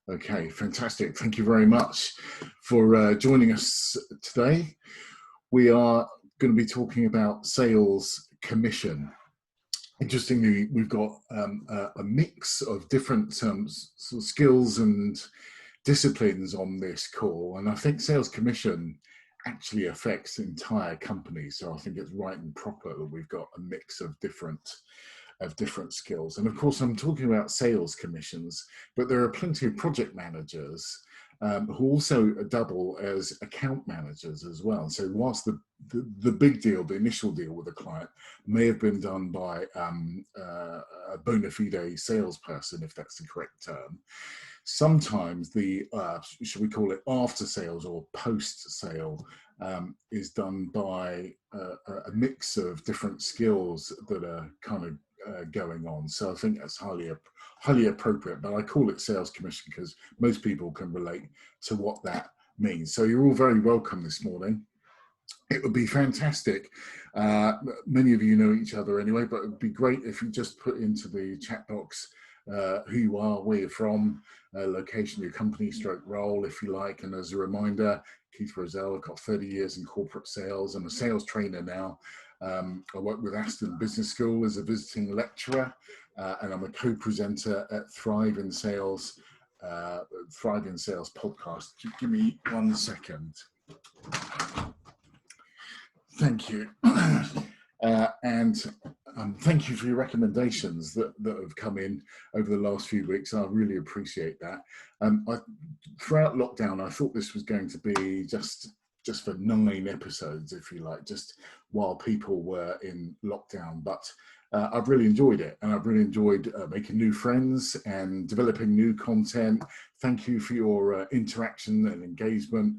Okay, fantastic. Thank you very much for joining us today. We are going to be talking about sales commission. Interestingly, we've got a mix of different sort of skills and disciplines on this call, and I think sales commission actually affects entire companies. So I think it's right and proper that we've got a mix of different skills. And of course, I'm talking about sales commissions, but there are plenty of project managers who also double as account managers as well. So whilst the big deal, the initial deal with a client may have been done by a bona fide salesperson, if that's the correct term, sometimes the, should we call it after sales or post sale, is done by a mix of different skills that are kind of going on. So I think that's highly appropriate, but I call it sales commission because most people can relate to what that means. So you're all very welcome this morning. It would be fantastic. Many of you know each other anyway, but it would be great if you just put into the chat box who you are, where you're from, location, your company stroke role, if you like. And as a reminder, Keith Rosell, I've got 30 years in corporate sales. I'm a sales trainer now. I work with Aston Business School as a visiting lecturer, and I'm a co-presenter at Thrive in Sales podcast. Give me 1 second. Thank you. And thank you for your recommendations that have come in over the last few weeks. I really appreciate that. Throughout lockdown, I thought this was going to be just for 9 episodes, if you like, just while people were in lockdown. But I've really enjoyed it, and I've really enjoyed making new friends and developing new content. Thank you for your interaction and engagement.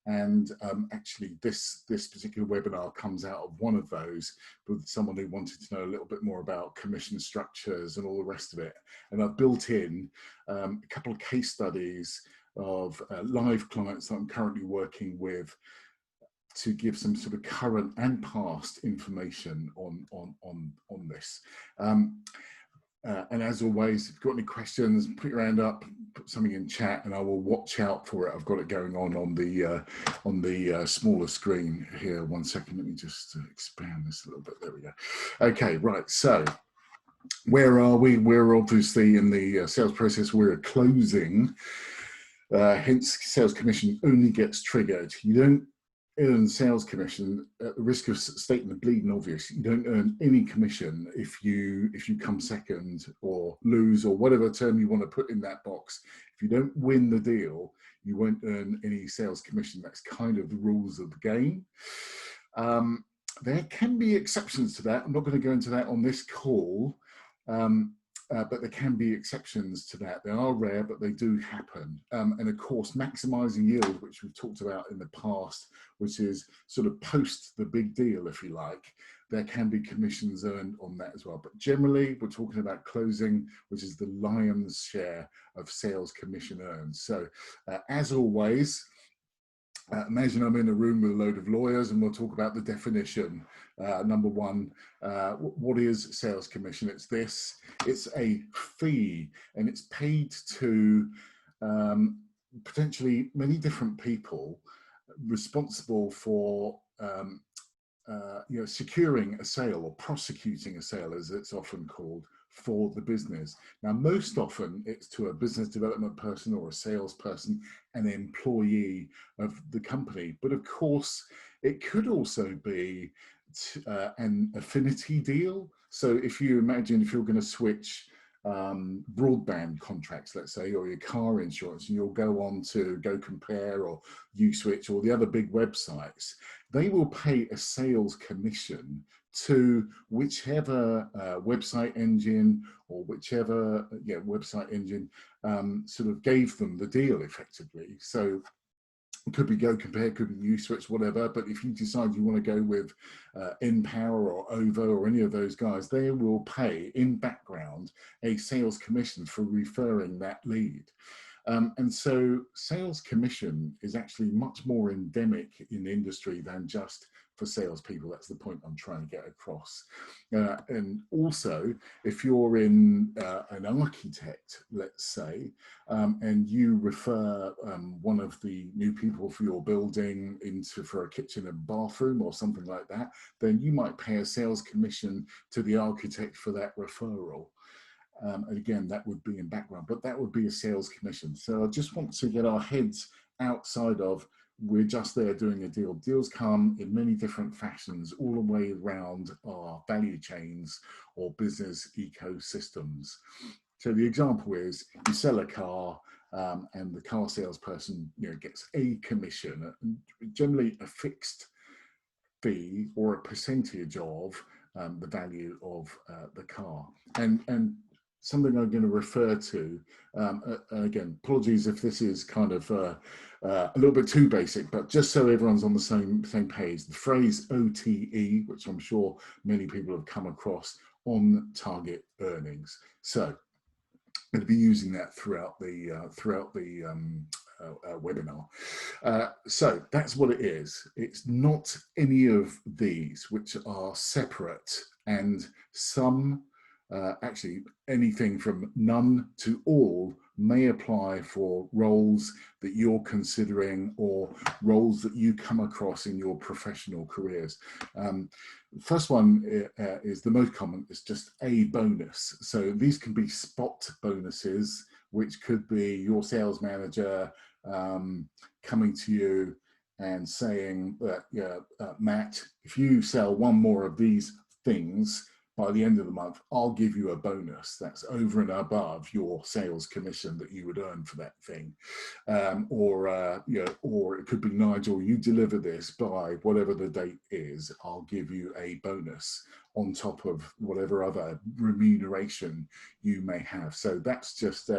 And actually, this particular webinar comes out of one of those with someone who wanted to know a little bit more about commission structures and all the rest of it. And I've built in a couple of case studies of live clients that I'm currently working with to give some sort of current and past information on this. And as always, if you've got any questions, put your hand up, put something in chat, and I will watch out for it. I've got it going on the smaller screen here. 1 second, let me just expand this a little bit. There we go. Okay, right. So where are we? We're obviously in the sales process. We're closing. Hence, sales commission only gets triggered. You don't earn sales commission at the risk of stating the bleeding obvious. You don't earn any commission if you come second or lose, or whatever term you want to put in that box. If you don't win the deal, you won't earn any sales commission. That's kind of the rules of the game. There can be exceptions to that. I'm not going to go into that on this call. But there can be exceptions to that. They are rare, but they do happen. And of course, maximising yield, which we've talked about in the past, which is sort of post the big deal, if you like, there can be commissions earned on that as well. But generally, we're talking about closing, which is the lion's share of sales commission earned. So as always, imagine I'm in a room with a load of lawyers and we'll talk about the definition. Number one, what is sales commission? It's this. It's a fee, and it's paid to potentially many different people responsible for securing a sale or prosecuting a sale, as it's often called, for the business. Now, most often it's to a business development person or a salesperson, an employee of the company. But of course, it could also be an affinity deal. So if you imagine if you're going to switch broadband contracts, let's say, or your car insurance, and you'll go on to Go Compare or USwitch or the other big websites, they will pay a sales commission to whichever website engine or whichever website engine sort of gave them the deal effectively. So it could be Go Compare, could be USwitch, whatever. But if you decide you want to go with InPower or OVO or any of those guys, they will pay in background a sales commission for referring that lead. And so sales commission is actually much more endemic in the industry than just for salespeople. That's the point I'm trying to get across. And also, if you're in an architect, let's say, and you refer one of the new people for your building for a kitchen and bathroom or something like that, then you might pay a sales commission to the architect for that referral. And again, that would be in background, but that would be a sales commission. So I just want to get our heads outside of, we're just there doing a deal. Deals come in many different fashions all the way around our value chains or business ecosystems. So the example is, you sell a car and the car salesperson, gets a commission, generally a fixed fee or a percentage of the value of the car. And something I'm going to refer to, again, apologies if this is kind of a little bit too basic, but just so everyone's on the same page, the phrase OTE, which I'm sure many people have come across, on target earnings. So I'm going to be using that throughout the webinar. So that's what it is. It's not any of these which are separate, and some actually anything from none to all may apply for roles that you're considering or roles that you come across in your professional careers. First one is the most common, it's just a bonus. So these can be spot bonuses, which could be your sales manager coming to you and saying that, Matt, if you sell one more of these things by the end of the month, I'll give you a bonus that's over and above your sales commission that you would earn for that thing. Or it could be, Nigel, you deliver this by whatever the date is, I'll give you a bonus on top of whatever other remuneration you may have. So that's just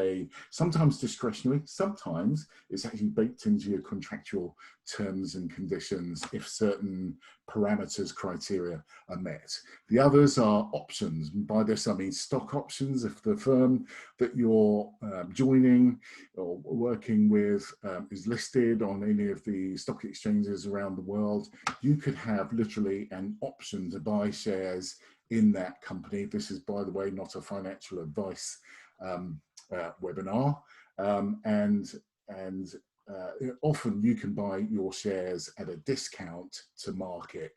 sometimes discretionary, sometimes it's actually baked into your contractual terms and conditions if certain parameters, criteria are met. The others are options. And by this I mean stock options. If the firm that you're joining or working with is listed on any of the stock exchanges around the world, you could have literally an option to buy shares in that company. This is, by the way, not a financial advice webinar. Often you can buy your shares at a discount to market.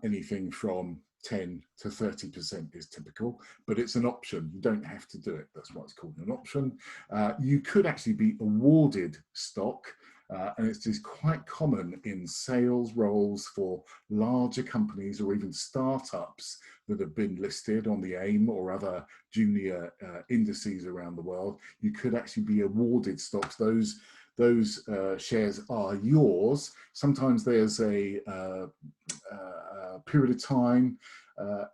Anything from 10 to 30% is typical, but it's an option. You don't have to do it. That's why it's called an option. You could actually be awarded stock, and it's just quite common in sales roles for larger companies or even startups that have been listed on the AIM or other junior indices around the world. You could actually be awarded stocks. Those shares are yours. Sometimes there's a period of time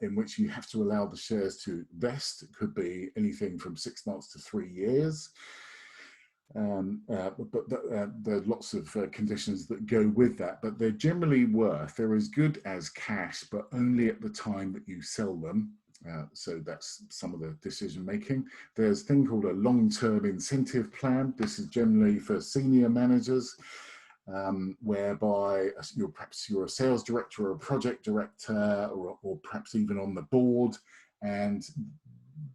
in which you have to allow the shares to vest. It could be anything from 6 months to 3 years. But there are lots of conditions that go with that, but they're generally they're as good as cash, but only at the time that you sell them. So that's some of the decision making. There's a thing called a long-term incentive plan. This is generally for senior managers, whereby perhaps you're a sales director or a project director, or perhaps even on the board, and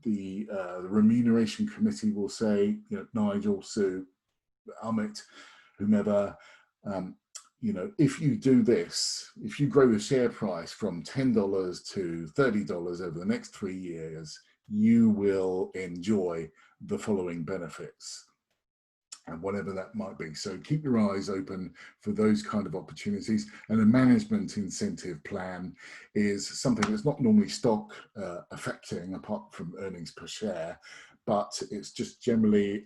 the remuneration committee will say, Nigel, Sue, Amit, whomever, if you do this, if you grow the share price from $10 to $30 over the next 3 years, you will enjoy the following benefits, and whatever that might be. So keep your eyes open for those kind of opportunities. And a management incentive plan is something that's not normally stock affecting, apart from earnings per share, but it's just generally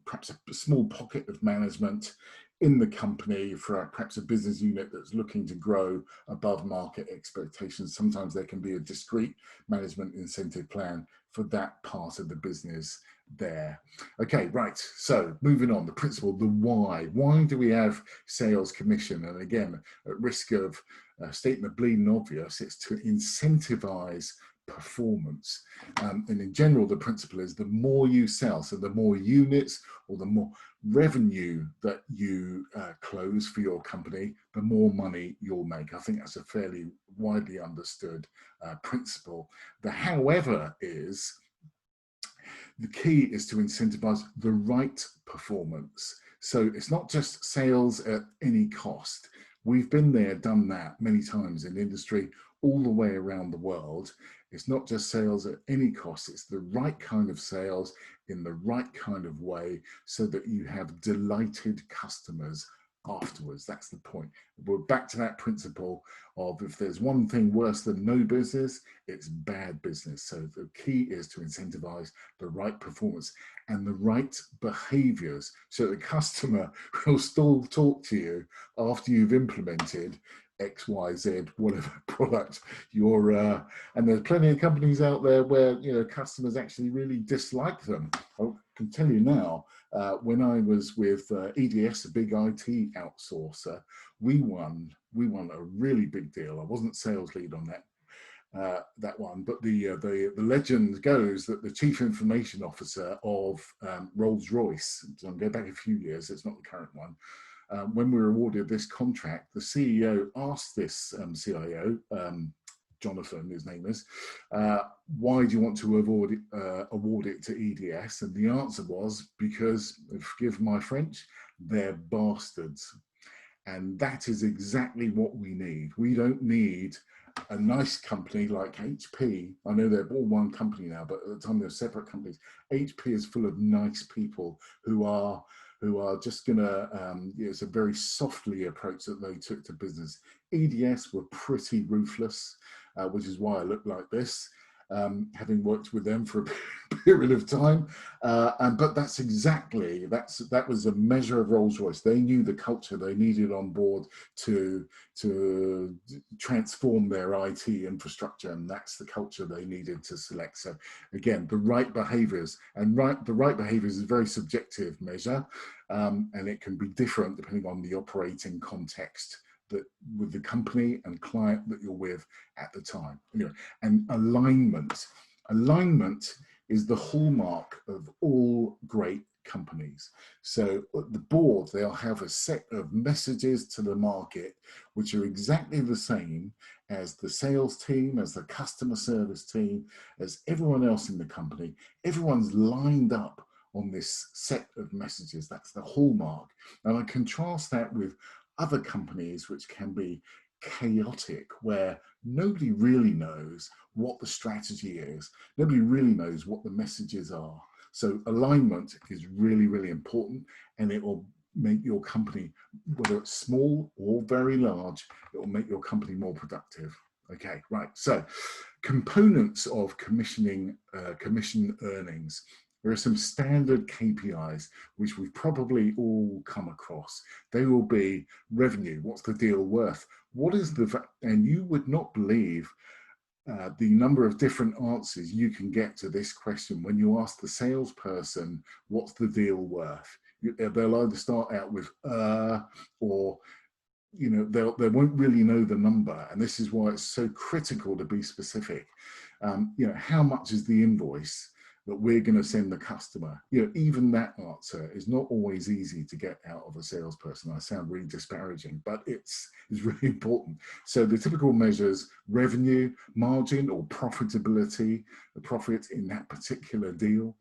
perhaps a small pocket of management in the company for perhaps a business unit that's looking to grow above market expectations. Sometimes there can be a discrete management incentive plan for that part of the business there. Okay, right, so moving on, the principle, the why. Why do we have sales commission? And again, at risk of stating the bleeding obvious, it's to incentivize performance. And in general, the principle is the more you sell, so the more units or the more revenue that you close for your company, the more money you'll make. I think that's a fairly widely understood principle. The however is, the key is to incentivize the right performance. So it's not just sales at any cost. We've been there, done that many times in industry all the way around the world. It's not just sales at any cost, it's the right kind of sales in the right kind of way so that you have delighted customers afterwards. That's the point. We're back to that principle of if there's one thing worse than no business, it's bad business. So the key is to incentivize the right performance and the right behaviors so the customer will still talk to you after you've implemented X, Y, Z, whatever product you're, and there's plenty of companies out there where, you know, customers actually really dislike them. I can tell you now, when I was with EDS, a big IT outsourcer, we won a really big deal. I wasn't sales lead on that one, but the legend goes that the chief information officer of Rolls-Royce, so I'll go back a few years, it's not the current one, when we were awarded this contract, the CEO asked this CIO, Jonathan, his name is, why do you want to award it to EDS? And the answer was, because, forgive my French, they're bastards. And that is exactly what we need. We don't need a nice company like HP. I know they're all one company now, but at the time they're separate companies. HP is full of nice people who are just gonna, it's a very softly approach that they took to business. EDS were pretty ruthless, which is why I look like this, having worked with them for a period of time. But that's exactly, that was a measure of Rolls-Royce. They knew the culture they needed on board to transform their IT infrastructure, and that's the culture they needed to select. So again, the right behaviors, and the right behaviors is a very subjective measure, and it can be different depending on the operating context that with the company and client that you're with at the time. Anyway, and alignment is the hallmark of all great companies. So at the board, they'll have a set of messages to the market, which are exactly the same as the sales team, as the customer service team, as everyone else in the company. Everyone's lined up on this set of messages. That's the hallmark. And I contrast that with other companies which can be chaotic, where nobody really knows what the strategy is. Nobody really knows what the messages are. So alignment is really, really important, and it will make your company, whether it's small or very large, it will make your company more productive. Okay, right. So components of commission earnings. There are some standard KPIs which we've probably all come across. They will be revenue. What's the deal worth? What is the, and you would not believe the number of different answers you can get to this question when you ask the salesperson, what's the deal worth? They'll either start out with, or, you know, they won't really know the number. And this is why it's so critical to be specific. You know, how much is the invoice that we're going to send the customer? You know, even that answer is not always easy to get out of a salesperson. I sound really disparaging, but it's really important. So the typical measures: revenue, margin or profitability, the profit in that particular deal.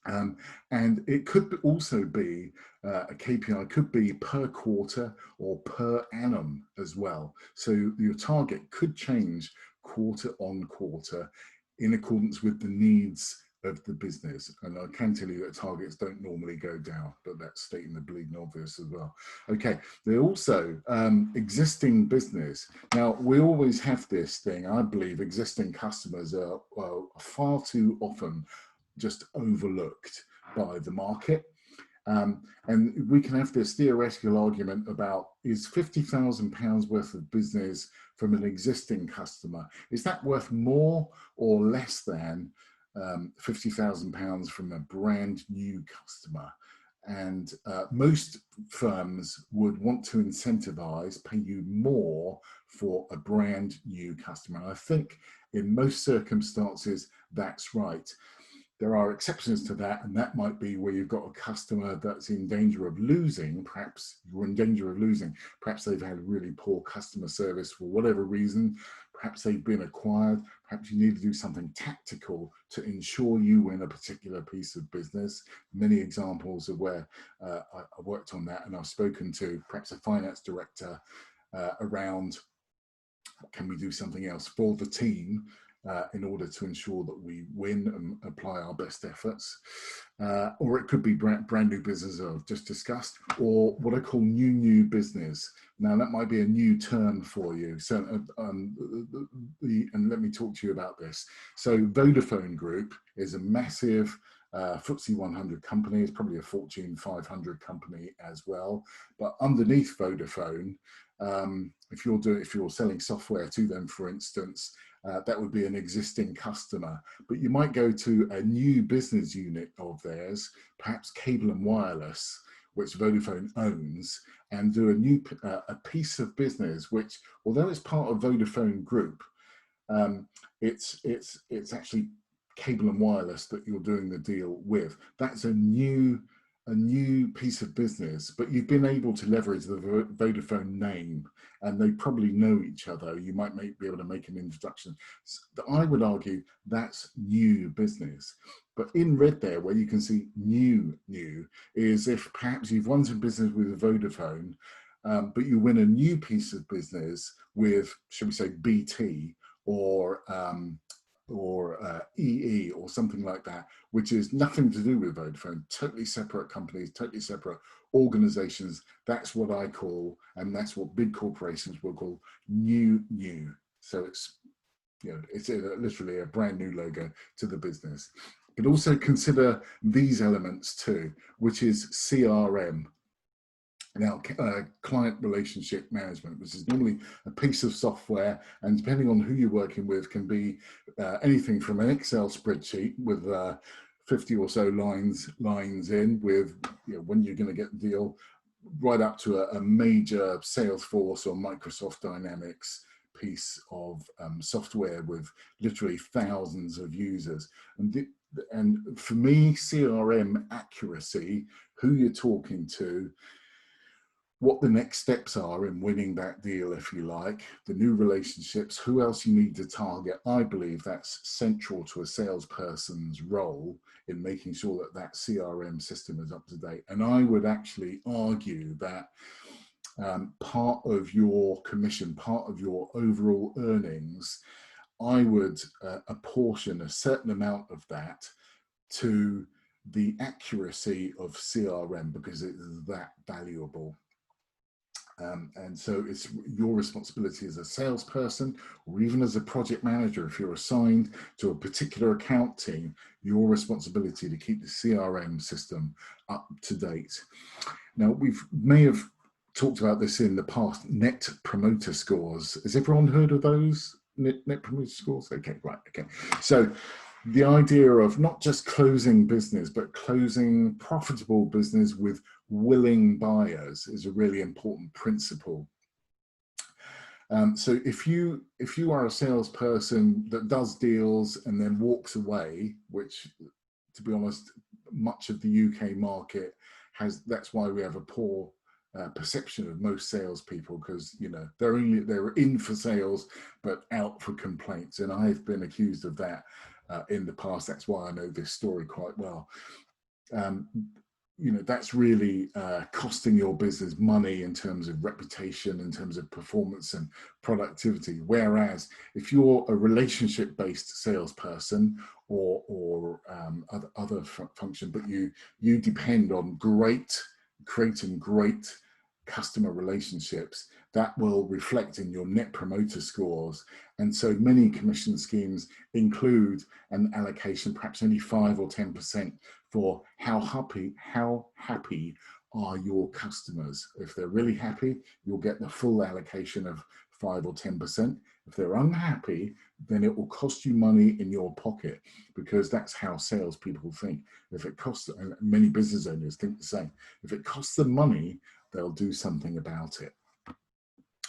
And it could also be a KPI, could be per quarter or per annum as well. So your target could change quarter on quarter in accordance with the needs of the business. And I can tell you that targets don't normally go down, but that's stating the bleeding obvious as well. Okay, they're also existing business. Now, we always have this thing, I believe existing customers are far too often just overlooked by the market. And we can have this theoretical argument about, is £50,000 worth of business from an existing customer, is that worth more or less than £50,000 from a brand new customer? And most firms would want to incentivize, pay you more for a brand new customer. And I think in most circumstances, that's right. There are exceptions to that, and that might be where you've got a customer that's in danger of losing. Perhaps you're in danger of losing. Perhaps they've had really poor customer service for whatever reason. Perhaps they've been acquired. Perhaps you need to do something tactical to ensure you win a particular piece of business. Many examples of where I worked on that, and I've spoken to perhaps a finance director around, can we do something else for the team in order to ensure that we win and apply our best efforts. Or it could be brand new business I've just discussed, or what I call new business. Now that might be a new term for you. So, and let me talk to you about this. So Vodafone Group is a massive FTSE 100 company. It's probably a Fortune 500 company as well. But underneath Vodafone, if you're selling software to them, for instance, that would be an existing customer. But you might go to a new business unit of theirs, perhaps Cable and Wireless, which Vodafone owns, and do a piece of business which, although it's part of Vodafone Group, it's actually Cable and Wireless that you're doing the deal with. That's a new piece of business, but you've been able to leverage the Vodafone name, and they probably know each other. You might be able to make an introduction. So I would argue that's new business. But in red there, where you can see new, is if perhaps you've won some business with Vodafone, but you win a new piece of business with, shall we say, BT or EE or something like that, which is nothing to do with Vodafone, totally separate companies, totally separate organizations. That's what I call, and that's what big corporations will call new. So it's, it's literally a brand new logo to the business. But also consider these elements too, which is CRM. Now, client relationship management, which is normally a piece of software, and depending on who you're working with, can be anything from an Excel spreadsheet with 50 or so lines in with when you're going to get the deal, right up to a major Salesforce or Microsoft Dynamics piece of software with literally thousands of users. And for me, CRM accuracy, who you're talking to, what the next steps are in winning that deal, if you like, the new relationships, who else you need to target. I believe that's central to a salesperson's role in making sure that that CRM system is up to date. And I would actually argue that part of your commission, part of your overall earnings, I would apportion a certain amount of that to the accuracy of CRM, because it is that valuable. And so it's your responsibility as a salesperson, or even as a project manager, if you're assigned to a particular account team, your responsibility to keep the CRM system up to date. Now, may have talked about this in the past, net promoter scores. Has everyone heard of those net promoter scores? Okay, right, okay. So the idea of not just closing business, but closing profitable business with willing buyers is a really important principle. So if you are a salesperson that does deals and then walks away, which, to be honest, much of the UK market has, that's why we have a poor perception of most salespeople, because they're in for sales but out for complaints, and I've been accused of that in the past. That's why I know this story quite well. That's really costing your business money in terms of reputation, in terms of performance and productivity. Whereas if you're a relationship-based salesperson or other function, but you depend on creating great customer relationships, that will reflect in your net promoter scores. And so many commission schemes include an allocation, perhaps only 5 or 10%, for how happy are your customers. If they're really happy, you'll get the full allocation of 5 or 10%. If they're unhappy, then it will cost you money in your pocket, because that's how salespeople think. If it costs, and many business owners think the same, if it costs them money, they'll do something about it.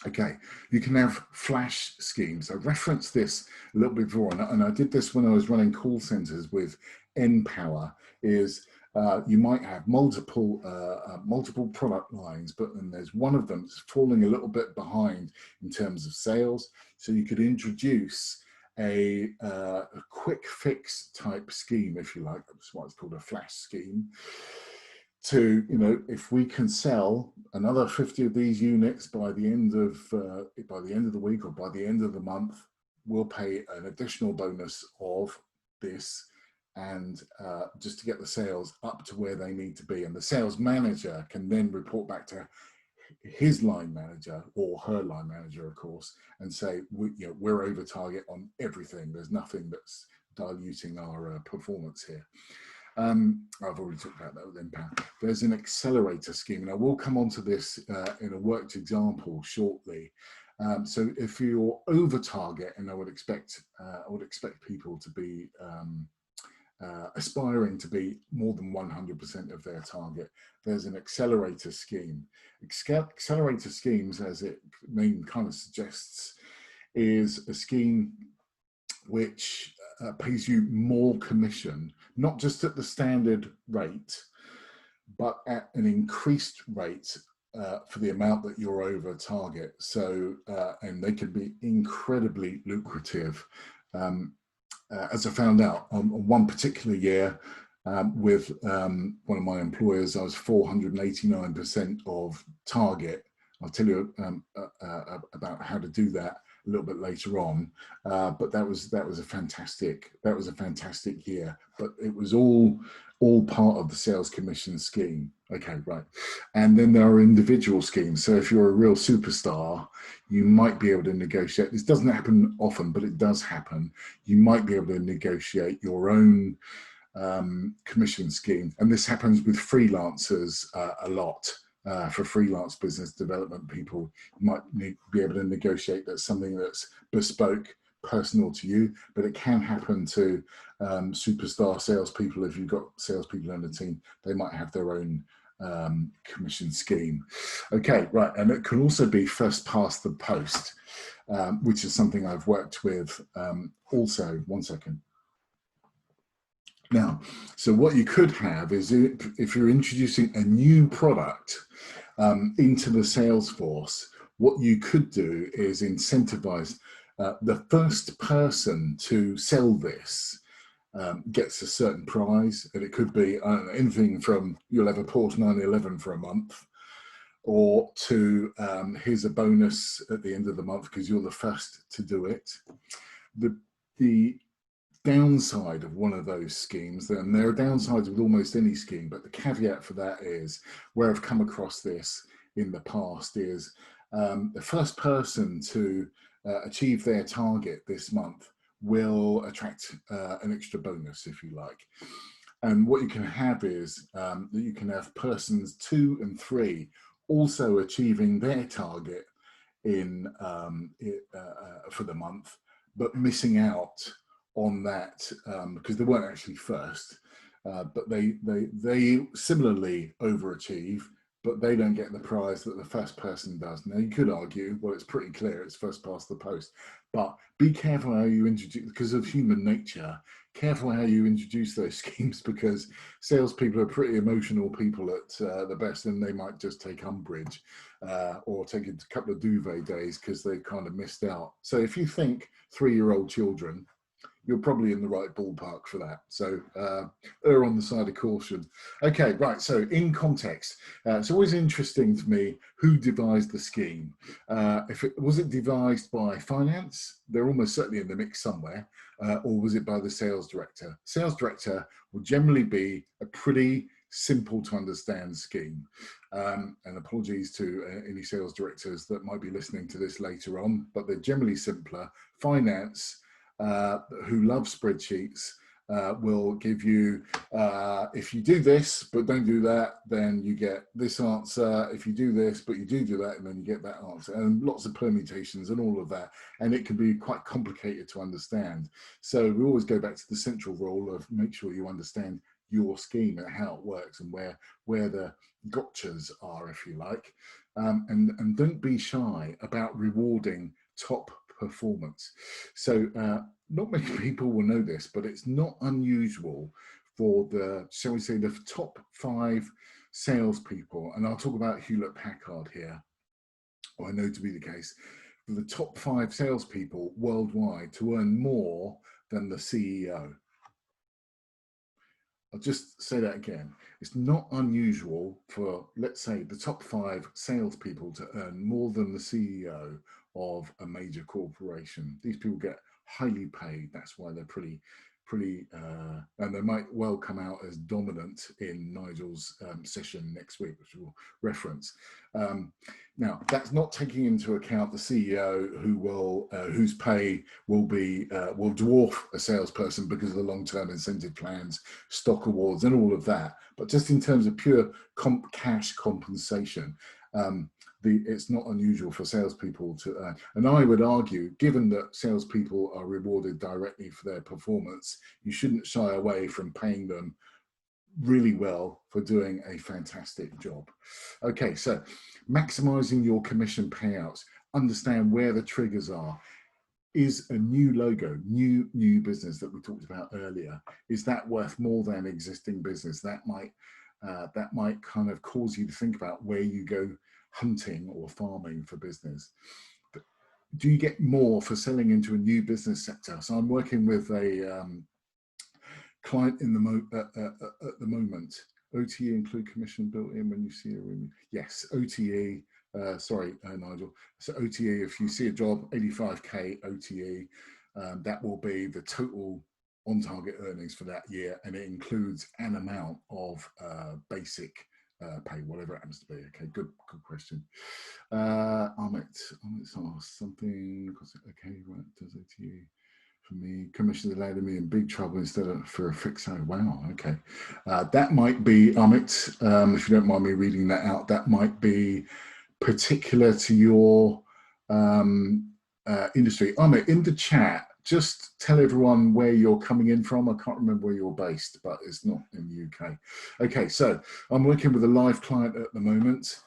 Okay, you can have flash schemes. I referenced this a little bit before, and I did this when I was running call centers with Npower, is you might have multiple product lines, but then there's one of them that's falling a little bit behind in terms of sales. So you could introduce a quick fix type scheme, if you like. That's why it's called a flash scheme. To, if we can sell another 50 of these units by the end of the week or by the end of the month, we'll pay an additional bonus of this, and just to get the sales up to where they need to be. And the sales manager can then report back to his line manager, or her line manager, of course, and say, we're over target on everything. There's nothing that's diluting our performance here. I've already talked about that with Impact. There's an accelerator scheme, and I will come on to this in a worked example shortly. So if you're over target, and I would expect people to be aspiring to be more than 100% of their target, there's an accelerator scheme. Accelerator schemes, as it name kind of suggests, is a scheme which pays you more commission, not just at the standard rate, but at an increased rate for the amount that you're over target. So, and they can be incredibly lucrative. As I found out on one particular year with one of my employers, I was 489% of target. I'll tell you about how to do that a little bit later on, but that was a fantastic year. But it was all part of the sales commission scheme. Okay, right. And then there are individual schemes. So if you're a real superstar, you might be able to negotiate. This doesn't happen often, but it does happen. You might be able to negotiate your own commission scheme, and this happens with freelancers a lot. For freelance business development people, you might be able to negotiate that's something that's bespoke, personal to you, but it can happen to superstar salespeople. If you've got salespeople in the team, they might have their own commission scheme. Okay, right, and it can also be first past the post, which is something I've worked with also. One second. Now, so what you could have is, if you're introducing a new product into the sales force, what you could do is incentivize the first person to sell this gets a certain prize, and it could be anything from you'll have a Porsche 911 for a month, or to here's a bonus at the end of the month because you're the first to do it. The downside of one of those schemes, and there are downsides with almost any scheme, but the caveat for that is, where I've come across this in the past, is the first person to achieve their target this month will attract an extra bonus, if you like. And what you can have is that you can have persons 2 and 3 also achieving their target in for the month, but missing out on that because they weren't actually first, but they similarly overachieve, but they don't get the prize that the first person does. Now you could argue, well, it's pretty clear it's first past the post, but be careful how you introduce, because of human nature, careful how you introduce those schemes, because salespeople are pretty emotional people at the best, and they might just take umbrage or take a couple of duvet days because they kind of missed out. So if you think 3-year-old children, you're probably in the right ballpark for that. So err on the side of caution. Okay, right, so in context, it's always interesting to me who devised the scheme. Was it devised by finance? They're almost certainly in the mix somewhere. Or was it by the sales director? Sales director will generally be a pretty simple to understand scheme. And apologies to any sales directors that might be listening to this later on, but they're generally simpler. Finance, who love spreadsheets, will give you, if you do this but don't do that, then you get this answer. If you do this but you do that, and then you get that answer, and lots of permutations and all of that. And it can be quite complicated to understand. So we always go back to the central role of make sure you understand your scheme and how it works and where the gotchas are, if you like. And don't be shy about rewarding top performance. So not many people will know this, but it's not unusual for the, shall we say, the top 5 salespeople, and I'll talk about Hewlett Packard here, or I know to be the case, for the top 5 salespeople worldwide to earn more than the CEO. I'll just say that again. It's not unusual for, let's say, the top 5 salespeople to earn more than the CEO of a major corporation. These people get highly paid. That's why they're pretty, and they might well come out as dominant in Nigel's session next week, which we'll reference. Now, that's not taking into account the CEO who will, whose pay will dwarf a salesperson because of the long-term incentive plans, stock awards, and all of that. But just in terms of pure cash compensation, it's not unusual for salespeople to earn. And I would argue, given that salespeople are rewarded directly for their performance, you shouldn't shy away from paying them really well for doing a fantastic job. Okay, so maximizing your commission payouts, understand where the triggers are. Is a new logo, new business that we talked about earlier, is that worth more than existing business? That might kind of cause you to think about where you go hunting or farming for business. But do you get more for selling into a new business sector? So I'm working with a client at the moment. OTE include commission built in when you see a room? Yes, OTE. Sorry, Nigel. So OTE, if you see a job, 85k OTE, that will be the total on-target earnings for that year, and it includes an amount of basic pay, whatever it happens to be. Okay, good question. Amit's asked something. Okay, right, does OTE for me, commission landed me in big trouble instead of for a fixed salary. Wow, okay. That might be, Amit, if you don't mind me reading that out, that might be particular to your industry. Amit, in the chat, just tell everyone where you're coming in from. I can't remember where you're based, but it's not in the UK. Okay, so I'm working with a live client at the moment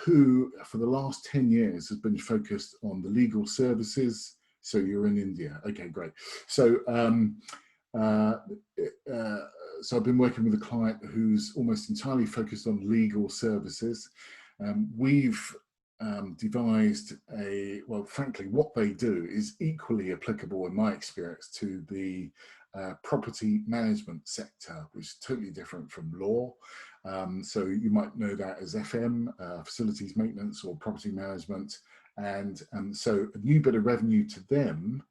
who, for the last 10 years, has been focused on the legal services. So you're in India. Okay, great. So, so I've been working with a client who's almost entirely focused on legal services. We've devised well, frankly, what they do is equally applicable, in my experience, to the property management sector, which is totally different from law. So you might know that as FM, facilities maintenance or property management. And so a new bit of revenue to them,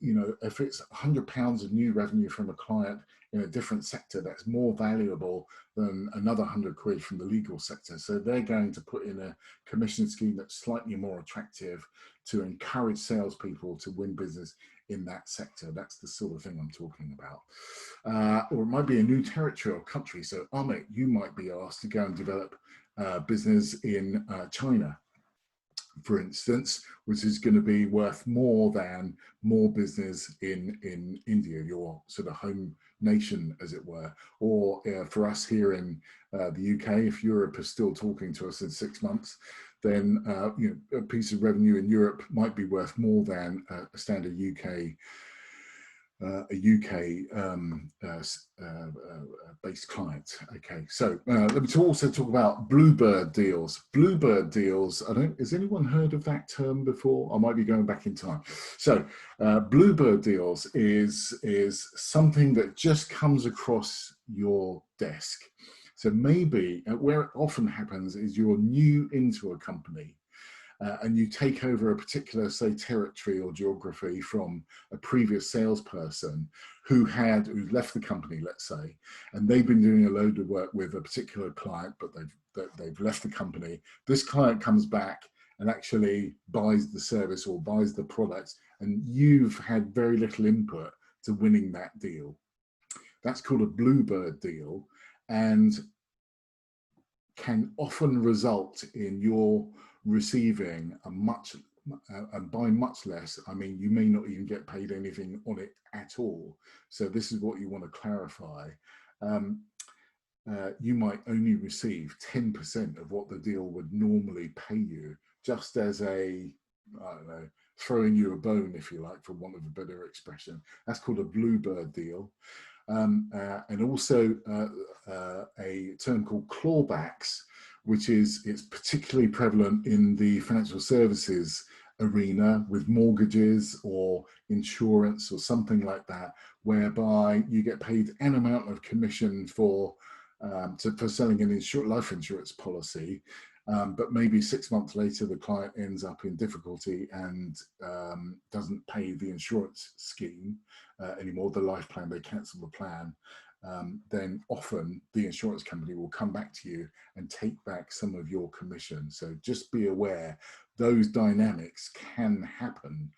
you know, if it's £100 of new revenue from a client in a different sector, that's more valuable than another 100 quid from the legal sector. So they're going to put in a commission scheme that's slightly more attractive to encourage salespeople to win business in that sector. That's the sort of thing I'm talking about. Or it might be a new territory or country. So Amit, you might be asked to go and develop business in China, for instance, which is going to be worth more than more business in India, your sort of home nation, as it were. Or for us here in the UK, if Europe is still talking to us in 6 months, then you know, a piece of revenue in Europe might be worth more than a standard UK based client. Okay, so let me also talk about bluebird deals. Bluebird deals, has anyone heard of that term before? I might be going back in time. So bluebird deals is something that just comes across your desk. So maybe where it often happens is you're new into a company and you take over a particular, say, territory or geography from a previous salesperson who left the company, let's say, and they've been doing a load of work with a particular client, but they've left the company. This client comes back and actually buys the service or buys the product, and you've had very little input to winning that deal. That's called a bluebird deal, and can often result in your receiving a much, and by much less, I mean, you may not even get paid anything on it at all. So this is what you want to clarify. You might only receive 10% of what the deal would normally pay you, just as a, I don't know, throwing you a bone, if you like, for want of a better expression. That's called a bluebird deal. And also a term called clawbacks, which it's particularly prevalent in the financial services arena with mortgages or insurance or something like that, whereby you get paid an amount of commission for selling an life insurance policy, but maybe 6 months later the client ends up in difficulty and doesn't pay the insurance scheme anymore, the life plan, they cancel the plan. Then often the insurance company will come back to you and take back some of your commission. So just be aware those dynamics can happen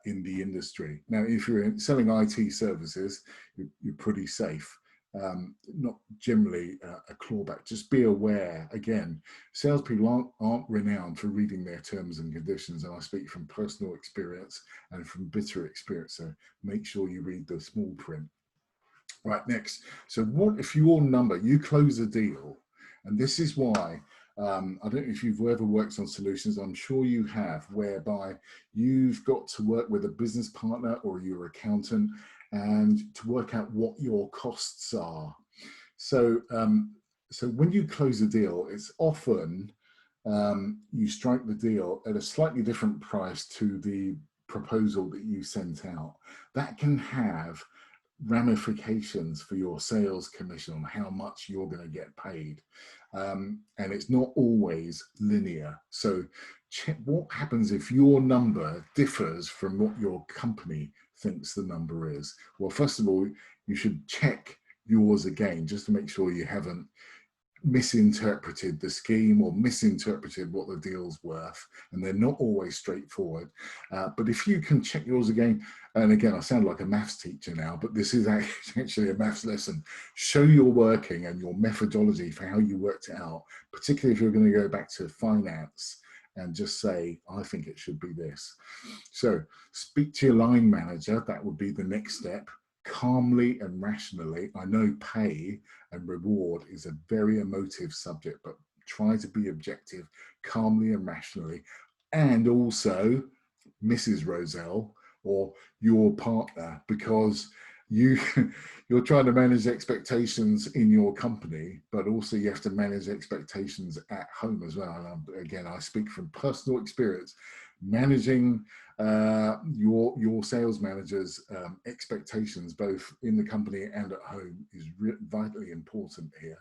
in the industry. Now, if you're selling IT services, you're pretty safe. Not generally a clawback. Just be aware, again, salespeople aren't renowned for reading their terms and conditions, and I speak from personal experience and from bitter experience, so make sure you read the small print. Right, next. So what if you close a deal, and this is why, I don't know if you've ever worked on solutions, I'm sure you have, whereby you've got to work with a business partner or your accountant and to work out what your costs are. So, so when you close a deal, it's often you strike the deal at a slightly different price to the proposal that you sent out. That can have ramifications for your sales commission on how much you're going to get paid, and it's not always linear. So check what happens if your number differs from what your company thinks the number is. Well, first of all, you should check yours again just to make sure you haven't misinterpreted the scheme or misinterpreted what the deal's worth, and they're not always straightforward. But if you can check yours again, and again, I sound like a maths teacher now, but this is actually a maths lesson. Show your working and your methodology for how you worked it out, particularly if you're going to go back to finance and just say, I think it should be this. So speak to your line manager. That would be the next step. Calmly and rationally. I know pay and reward is a very emotive subject, but try to be objective, calmly and rationally. And also Mrs. Roselle or your partner, because you're trying to manage expectations in your company, but also you have to manage expectations at home as well. And again, I speak from personal experience. Managing your sales manager's expectations, both in the company and at home, is vitally important here.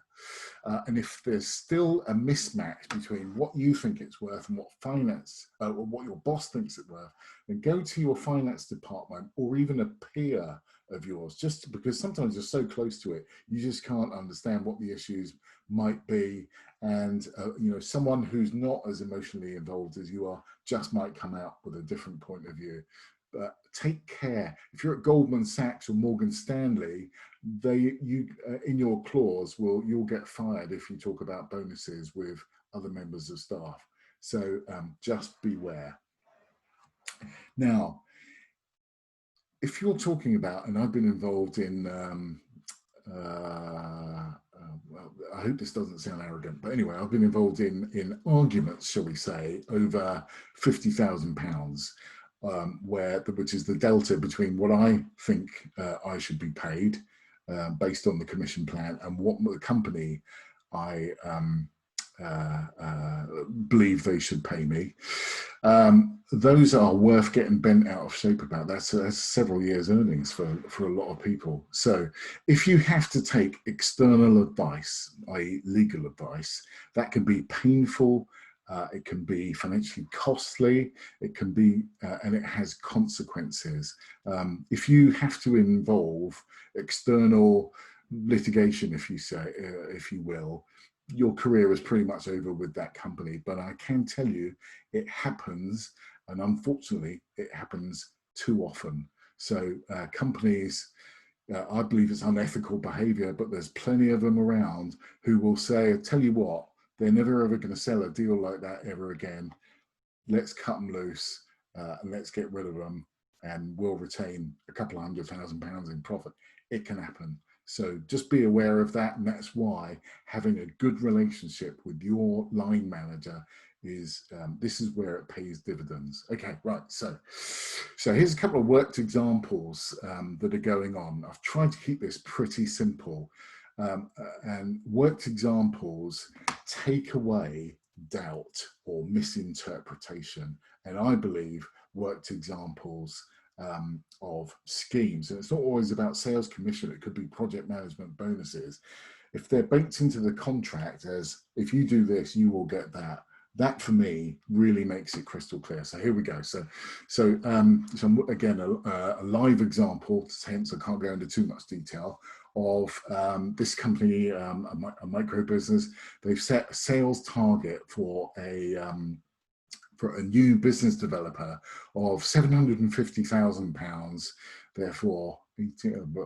And if there's still a mismatch between what you think it's worth and or what your boss thinks it's worth, then go to your finance department or even a peer of yours, just because sometimes you're so close to it, you just can't understand what the issues might be. And someone who's not as emotionally involved as you are just might come out with a different point of view. But take care. If you're at Goldman Sachs or Morgan Stanley, in your clause you'll get fired if you talk about bonuses with other members of staff. So just beware. Now, if you're talking about, and I've been involved in, well, I hope this doesn't sound arrogant, but anyway, I've been involved in arguments, shall we say, over £50,000, which is the delta between what I think I should be paid based on the commission plan and what the company I believe they should pay me. Those are worth getting bent out of shape about. That's several years' earnings for a lot of people. So if you have to take external advice, i.e. legal advice, that can be painful, it can be financially costly, it can be, and it has consequences. If you have to involve external litigation, if you will, your career is pretty much over with that company. But I can tell you it happens, and unfortunately it happens too often. So companies, I believe it's unethical behavior, but there's plenty of them around who will say, tell you what, they're never ever going to sell a deal like that ever again. Let's cut them loose and let's get rid of them, and we'll retain a couple of £100,000 in profit. It can happen. So just be aware of that. And that's why having a good relationship with your line manager is, this is where it pays dividends. Okay, right. So here's a couple of worked examples that are going on. I've tried to keep this pretty simple. And worked examples take away doubt or misinterpretation. And I believe worked examples of schemes, and it's not always about sales commission, it could be project management bonuses. If they're baked into the contract as, if you do this, you will get that, that for me really makes it crystal clear. So here we go. So again, a live example, hence I can't go into too much detail, of this company, a micro business. They've set a sales target for a new business developer of £750,000. Therefore,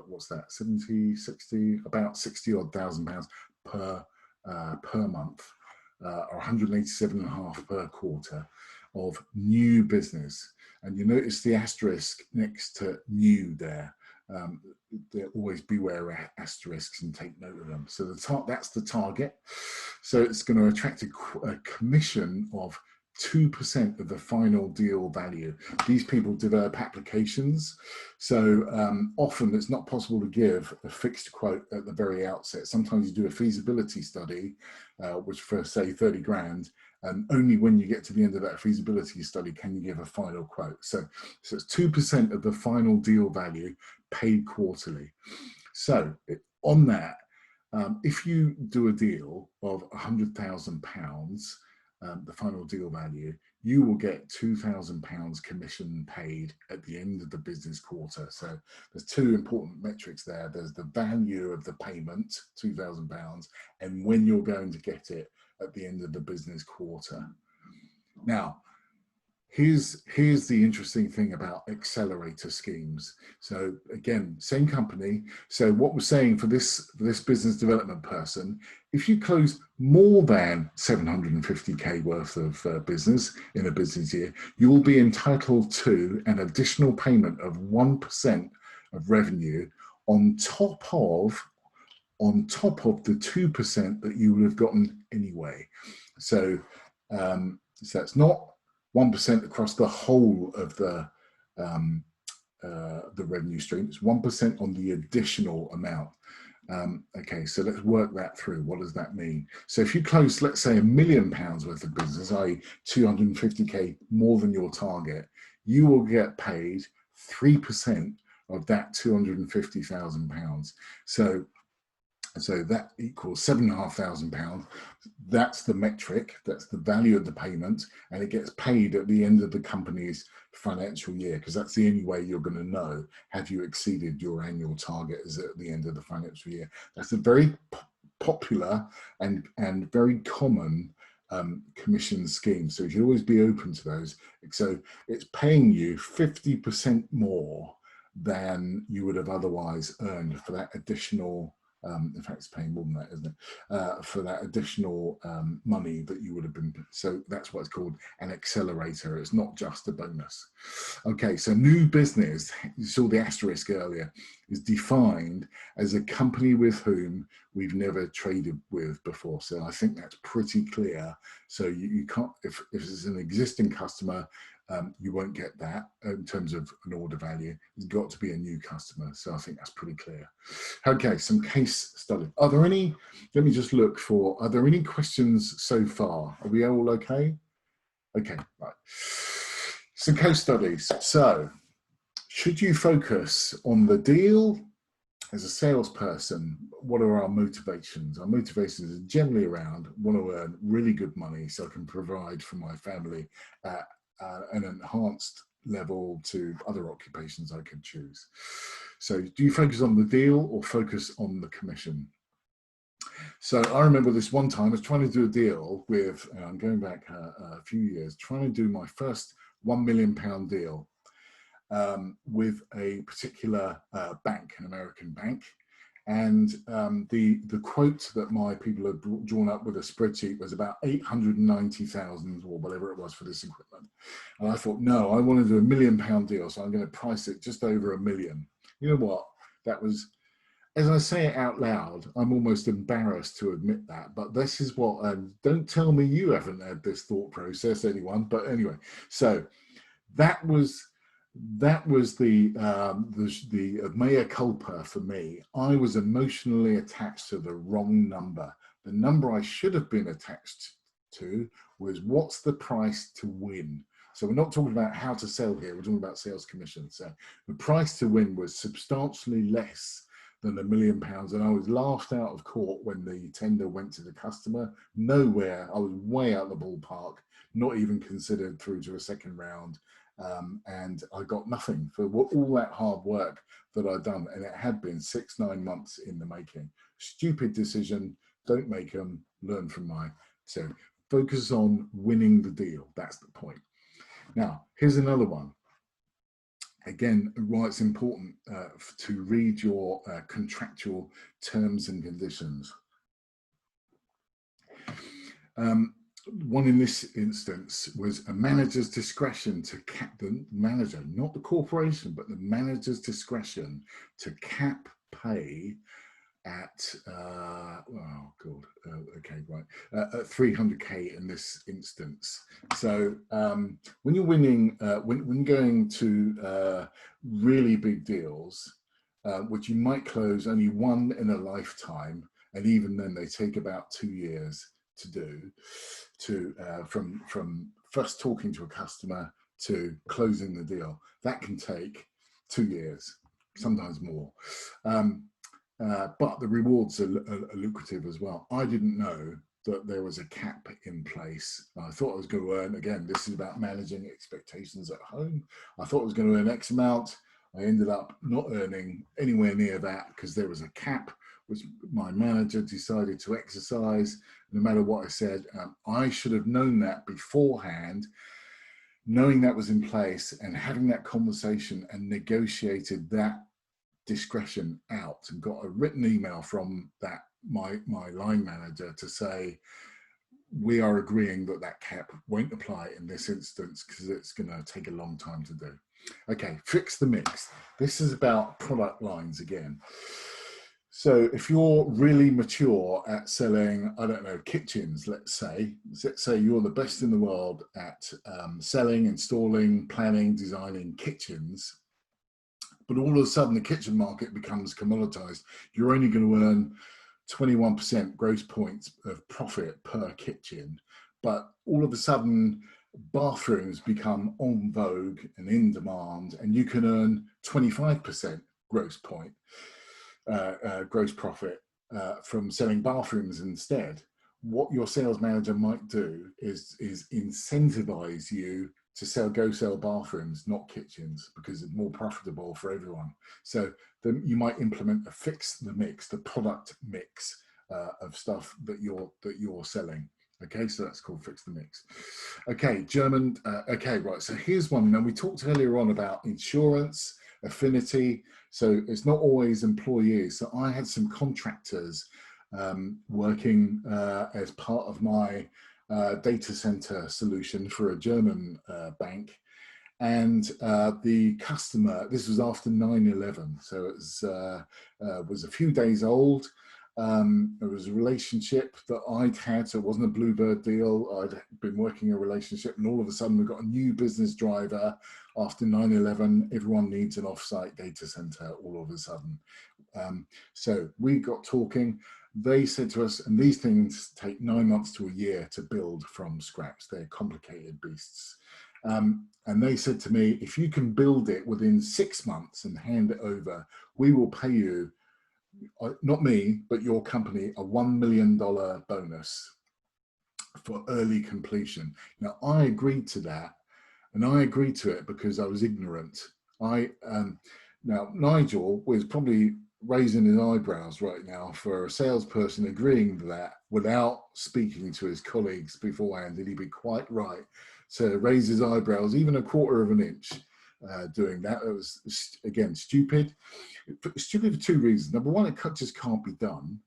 what's that? 70, 60, about 60 odd thousand pounds per month, or 187.5 per quarter of new business. And you notice the asterisk next to new there. There always beware asterisks and take note of them. So that's the target. So it's going to attract a commission of 2% of the final deal value. These people develop applications, so often it's not possible to give a fixed quote at the very outset. Sometimes you do a feasibility study, which for say 30 grand, and only when you get to the end of that feasibility study can you give a final quote. So it's 2% of the final deal value paid quarterly. So on that, if you do a deal of £100,000, the final deal value, you will get £2,000 commission paid at the end of the business quarter. So there's two important metrics there. There's the value of the payment, £2,000, and when you're going to get it at the end of the business quarter. Now, here's the interesting thing about accelerator schemes. So again, same company. So what we're saying for this business development person, if you close more than 750k worth of business in a business year, you will be entitled to an additional payment of 1% of revenue on top of the 2% that you would have gotten anyway. So it's not 1% across the whole of the revenue stream. It's 1% on the additional amount. Okay, so let's work that through. What does that mean? So if you close, let's say, £1 million worth of business, i.e. 250k more than your target, you will get paid 3% of that £250,000. So that equals £7,500. That's the metric, that's the value of the payment, and it gets paid at the end of the company's financial year, because that's the only way you're going to know have you exceeded your annual target, is at the end of the financial year. That's a very popular and very common commission scheme. So you should always be open to those. So it's paying you 50% more than you would have otherwise earned for that additional. In fact, it's paying more than that, isn't it? For that additional money that you would have been. So that's what it's called, an accelerator. It's not just a bonus. Okay, so new business, you saw the asterisk earlier, is defined as a company with whom we've never traded with before. So I think that's pretty clear. So you can't, if it's an existing customer, you won't get that in terms of an order value. It's got to be a new customer. So I think that's pretty clear. Okay, some case study. Are there any, let me just look for, are there any questions so far? Are we all okay? Okay, right. Some case studies. So should you focus on the deal? As a salesperson, what are our motivations? Our motivations are generally around, want to earn really good money so I can provide for my family at an enhanced level to other occupations I could choose. So do you focus on the deal or focus on the commission? So I remember this one time I was trying to do a deal with, I'm going back a few years, trying to do my first £1 million deal. with a particular bank, an American bank. And the quote that my people had drawn up with a spreadsheet was about 890,000 or whatever it was for this equipment. And I thought, no, I want to do £1 million deal, so I'm going to price it just over £1 million. You know what? That was, as I say it out loud, I'm almost embarrassed to admit that, but this is what, don't tell me you haven't had this thought process, anyone, but anyway, so that was the mea culpa for me. I was emotionally attached to the wrong number. The number I should have been attached to was what's the price to win. So we're not talking about how to sell here, we're talking about sales commission. So the price to win was substantially less than £1 million, and I was laughed out of court when the tender went to the customer. Nowhere, I was way out of the ballpark, not even considered through to a second round. And I got nothing for all that hard work that I'd done, and it had been 6-9 months in the making. Stupid decision, don't make them, learn from mine. So focus on winning the deal, that's the point. Now, here's another one. Again, why it's important to read your contractual terms and conditions. One in this instance was a manager's discretion to cap the manager, not the corporation, but the manager's discretion to cap pay at, okay, right, at 300K in this instance. So when you're winning, when going to really big deals, which you might close only one in a lifetime, and even then they take about 2 years to do, from first talking to a customer to closing the deal, that can take 2 years, sometimes more. But the rewards are lucrative as well. I didn't know that there was a cap in place. I thought I was going to earn, again, this is about managing expectations at home. I thought I was going to earn X amount. I ended up not earning anywhere near that because there was a cap, which my manager decided to exercise. No matter what I said, I should have known that beforehand, knowing that was in place and having that conversation and negotiated that discretion out, and got a written email from that my line manager to say, we are agreeing that that cap won't apply in this instance because it's going to take a long time to do. Okay, fix the mix. This is about product lines again. So if you're really mature at selling, I don't know, kitchens, let's say you're the best in the world at selling, installing, planning, designing kitchens, but all of a sudden the kitchen market becomes commoditized. You're only going to earn 21% gross points of profit per kitchen, but all of a sudden bathrooms become en vogue and in demand, and you can earn 25% gross profit from selling bathrooms instead. What your sales manager might do is incentivize you to go sell bathrooms, not kitchens, because it's more profitable for everyone. So then you might implement a fix the mix, the product mix of stuff that you're selling. Okay, so that's called fix the mix. Okay, German. Okay, right. So here's one. Now we talked earlier on about insurance, affinity. So it's not always employees. So I had some contractors working as part of my data center solution for a German bank, and the customer, this was after 9/11, so it was a few days old. It was a relationship that I'd had, so it wasn't a bluebird deal. I'd been working a relationship, and all of a sudden we've got a new business driver. After 9/11, everyone needs an offsite data center all of a sudden. So we got talking. They said to us, and these things take 9 months to a year to build from scratch. They're complicated beasts. And they said to me, if you can build it within 6 months and hand it over, we will pay you, not me, but your company, a $1 million bonus for early completion. Now, I agreed to that, and I agreed to it because I was ignorant. Now, Nigel was probably raising his eyebrows right now for a salesperson agreeing to that without speaking to his colleagues beforehand. Did he be quite right to raise his eyebrows even a quarter of an inch doing that. It was, again, stupid. Stupid for two reasons. Number one, it just can't be done.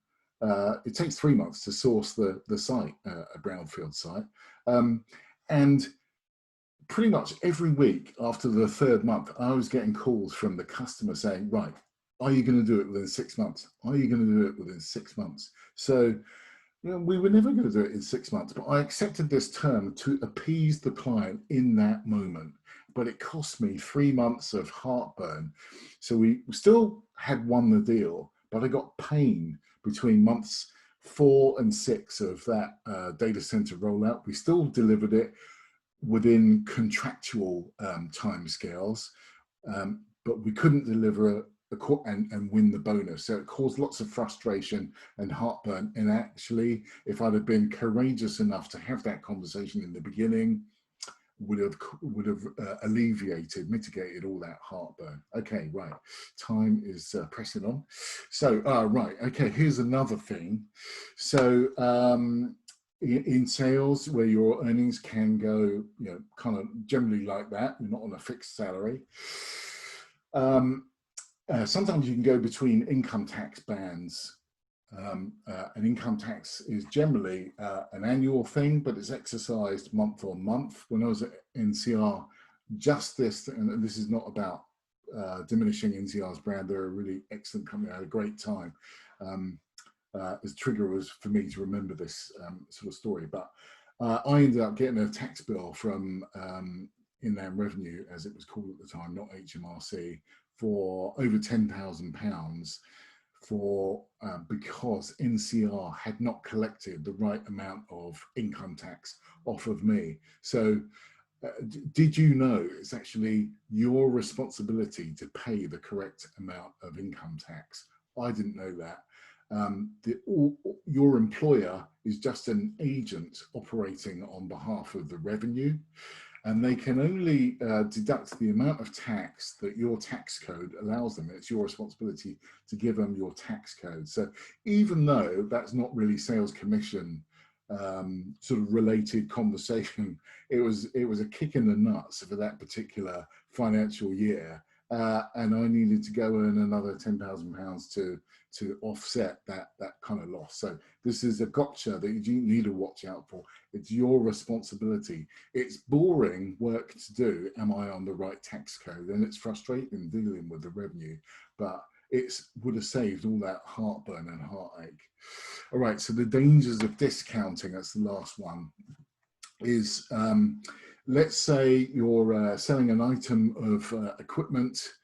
It takes 3 months to source the site, a brownfield site. And pretty much every week after the third month, I was getting calls from the customer saying, right, are you going to do it within 6 months? Are you going to do it within 6 months? So, we were never going to do it in 6 months, but I accepted this term to appease the client in that moment. But it cost me 3 months of heartburn. So we still had won the deal, but I got pain between months 4 and 6 of that data center rollout. We still delivered it within contractual timescales, but we couldn't deliver and win the bonus. So it caused lots of frustration and heartburn. And actually, if I'd have been courageous enough to have that conversation in the beginning, would have mitigated all that heartburn. Okay, right. Time is pressing on. So, right. Okay, here's another thing. So, in sales, where your earnings can go, kind of generally like that, you're not on a fixed salary. Sometimes you can go between income tax bands. An income tax is generally an annual thing, but it's exercised month on month. When I was at NCR, and this is not about diminishing NCR's brand, they're a really excellent company. I had a great time. As trigger was for me to remember this sort of story, but I ended up getting a tax bill from Inland Revenue, as it was called at the time, not HMRC, for over £10,000 because NCR had not collected the right amount of income tax off of me. So did you know it's actually your responsibility to pay the correct amount of income tax? I didn't know that. Your employer is just an agent operating on behalf of the revenue, and they can only deduct the amount of tax that your tax code allows them. It's your responsibility to give them your tax code. So even though that's not really sales commission sort of related conversation, it was a kick in the nuts for that particular financial year, and I needed to go earn another £10,000 to offset that kind of loss. So this is a gotcha that you need to watch out for. It's your responsibility. It's boring work to do. Am I on the right tax code? And it's frustrating dealing with the revenue, but it would have saved all that heartburn and heartache. All right, so the dangers of discounting, that's the last one, is let's say you're selling an item of equipment,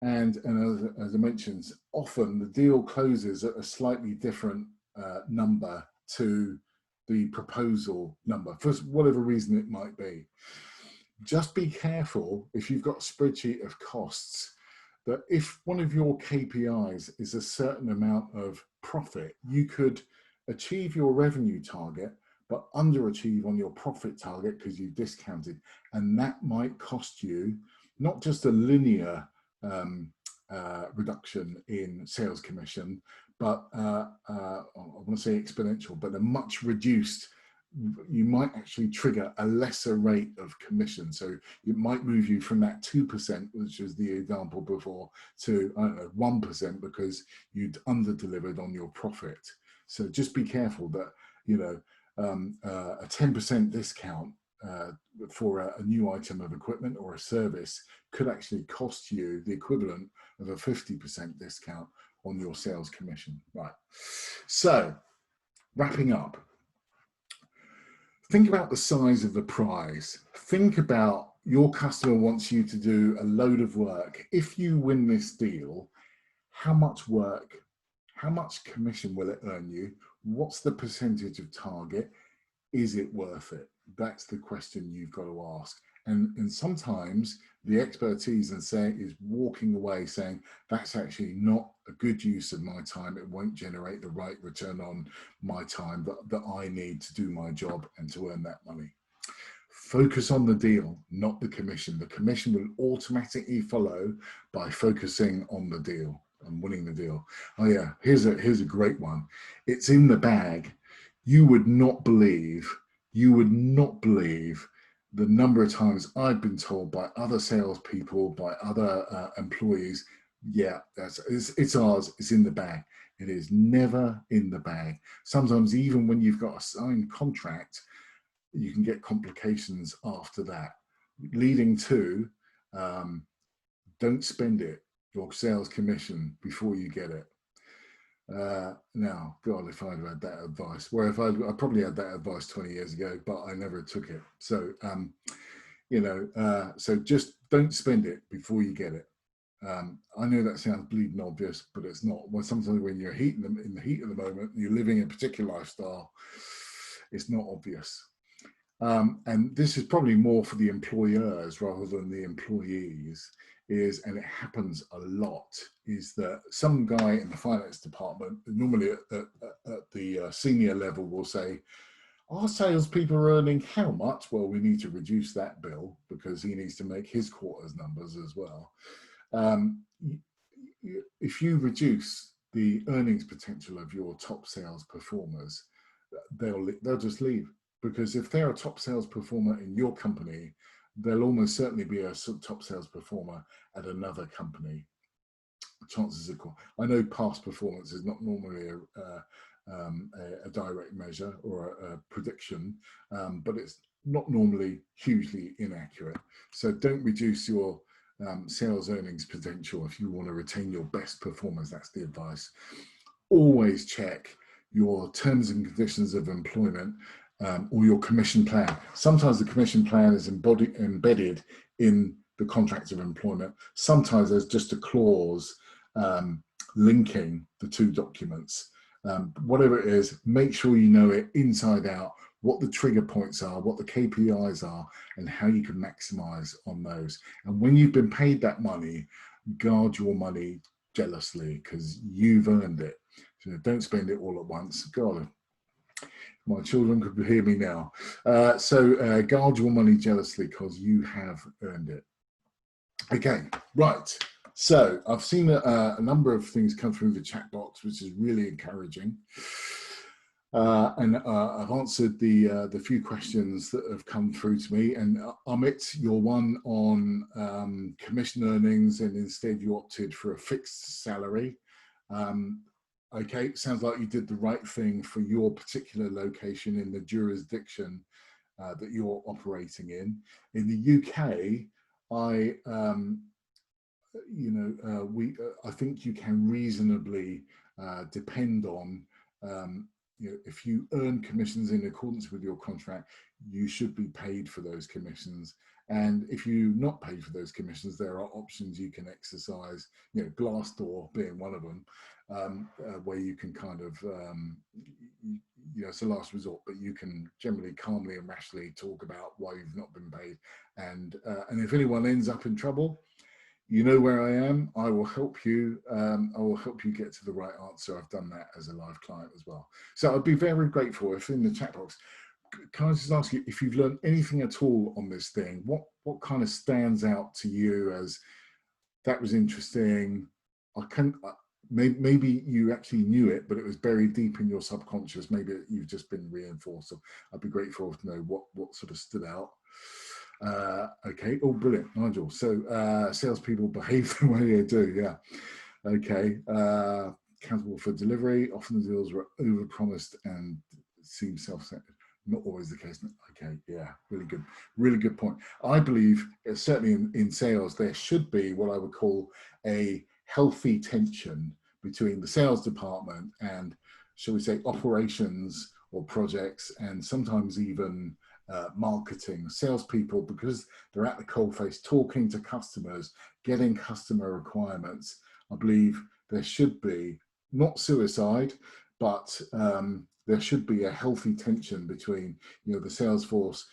and as I mentioned, often the deal closes at a slightly different number to the proposal number, for whatever reason it might be. Just be careful if you've got a spreadsheet of costs, that if one of your KPIs is a certain amount of profit, you could achieve your revenue target, but underachieve on your profit target because you discounted. And that might cost you not just a linear reduction in sales commission, but I want to say exponential, but a much reduced, you might actually trigger a lesser rate of commission. So it might move you from that 2%, which was the example before, to, I don't know, 1% because you'd under-delivered on your profit. So just be careful that, a 10% discount for a new item of equipment or a service could actually cost you the equivalent of a 50% discount on your sales commission. Right. So wrapping up, think about the size of the prize. Think about your customer wants you to do a load of work. If you win this deal, how much work, how much commission will it earn you? What's the percentage of target? Is it worth it? That's the question you've got to ask. And sometimes the expertise is walking away saying, that's actually not a good use of my time. It won't generate the right return on my time that I need to do my job and to earn that money. Focus on the deal, not the commission. The commission will automatically follow by focusing on the deal and winning the deal. Oh yeah, here's a great one. It's in the bag. You would not believe the number of times I've been told by other salespeople, by other employees, yeah, it's ours, it's in the bag. It is never in the bag. Sometimes even when you've got a signed contract, you can get complications after that, leading to don't spend it, your sales commission, before you get it. Now, God, if I'd had that advice, where if I probably had that advice 20 years ago, but I never took it. So, so just don't spend it before you get it. I know that sounds bleeding obvious, but it's not. Well, sometimes when you're in the heat of the moment, you're living a particular lifestyle, it's not obvious. And this is probably more for the employers rather than the employees, and it happens a lot, is that some guy in the finance department, normally at the senior level, will say, our salespeople are earning how much? Well, we need to reduce that bill because he needs to make his quarter's numbers as well. If you reduce the earnings potential of your top sales performers, they'll just leave. Because if they're a top sales performer in your company, they'll almost certainly be a top sales performer at another company. Chances are, I know past performance is not normally a direct measure or a prediction, but it's not normally hugely inaccurate. So don't reduce your sales earnings potential if you want to retain your best performers. That's the advice. Always check your terms and conditions of employment, or your commission plan. Sometimes the commission plan is embedded in the contract of employment. Sometimes there's just a clause linking the two documents. Whatever it is, make sure you know it inside out, what the trigger points are, what the KPIs are, and how you can maximize on those. And when you've been paid that money, guard your money jealously because you've earned it. So don't spend it all at once. God, my children could hear me now. Guard your money jealously because you have earned it. Okay, right. So I've seen a number of things come through the chat box, which is really encouraging. And I've answered the few questions that have come through to me. And Amit, your one on commission earnings, and instead you opted for a fixed salary. Okay, sounds like you did the right thing for your particular location in the jurisdiction that you're operating in. In the UK, I think you can reasonably depend on, if you earn commissions in accordance with your contract, you should be paid for those commissions. And if you're not paid for those commissions, there are options you can exercise, Glassdoor being one of them, where you can kind of, it's a last resort, but you can generally calmly and rationally talk about why you've not been paid. And if anyone ends up in trouble, you know where I am. I will help you. I will help you get to the right answer. I've done that as a live client as well. So I'd be very grateful if in the chat box, can I just ask you if you've learned anything at all on this thing? What kind of stands out to you as that was interesting? Maybe you actually knew it, but it was buried deep in your subconscious. Maybe you've just been reinforced. So I'd be grateful to know what sort of stood out. Okay. Oh, brilliant, Nigel. So salespeople behave the way they do. Yeah. Okay. Accountable for delivery. Often the deals were overpromised and seem self-centered. Not always the case. Okay. Yeah. Really good point. I believe certainly in sales there should be what I would call a healthy tension between the sales department and, shall we say, operations or projects, and sometimes even marketing. Salespeople, because they're at the coalface talking to customers, getting customer requirements. I believe there should be, not suicide, but there should be a healthy tension between the sales force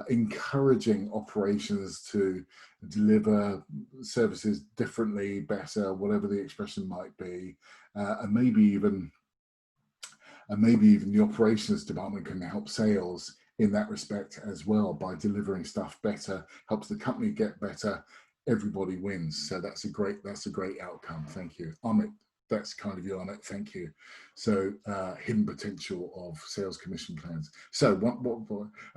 encouraging operations to deliver services differently, better, whatever the expression might be, and maybe even the operations department can help sales in that respect as well by delivering stuff better, helps the company get better, everybody wins. So that's a great outcome. Thank you. Amit. that's kind of you on it. Thank you. So hidden potential of sales commission plans. So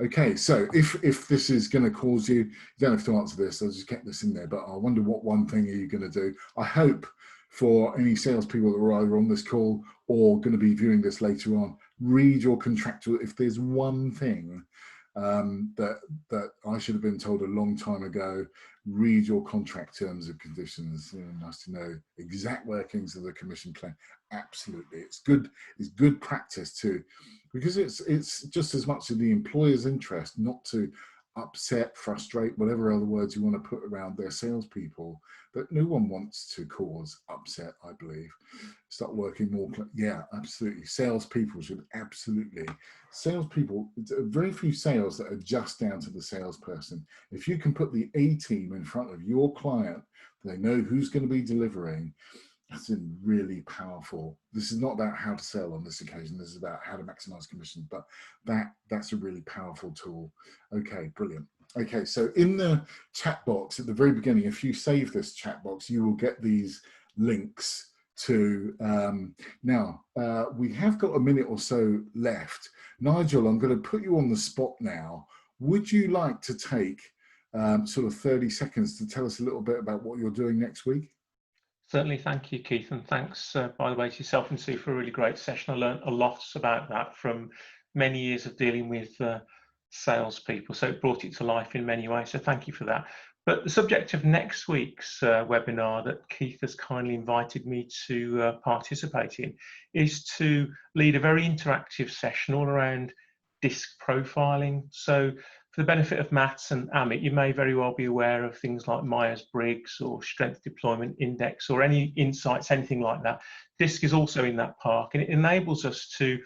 okay, so if this is going to cause you don't have to answer this, I'll just get this in there, but I wonder what one thing are you going to do. I hope for any salespeople that are either on this call or going to be viewing this later on, read your contractual. If there's one thing that I should have been told a long time ago, read your contract terms and conditions. Nice to know exact workings of the commission plan. Absolutely, it's good practice too, because it's just as much in the employer's interest not to upset, frustrate, whatever other words you want to put around their salespeople. But no one wants to cause upset, I believe. Start working more. Yeah, absolutely. Salespeople should absolutely. Salespeople, very few sales that are just down to the salesperson. If you can put the A team in front of your client, they know who's going to be delivering. That's been really powerful. This is not about how to sell on this occasion. This is about how to maximize commission, but that's a really powerful tool. Okay, brilliant. Okay, so in the chat box at the very beginning, if you save this chat box, you will get these links to, now, we have got a minute or so left. Nigel, I'm going to put you on the spot now. Would you like to take sort of 30 seconds to tell us a little bit about what you're doing next week? Certainly, thank you, Keith, and thanks, by the way, to yourself and Sue for a really great session. I learned a lot about that from many years of dealing with salespeople, so it brought it to life in many ways, so thank you for that. But the subject of next week's webinar that Keith has kindly invited me to participate in is to lead a very interactive session all around DISC profiling. So for the benefit of Matt and Amit, you may very well be aware of things like Myers-Briggs or Strength Deployment Index or any insights, anything like that. DISC is also in that park, and it enables us to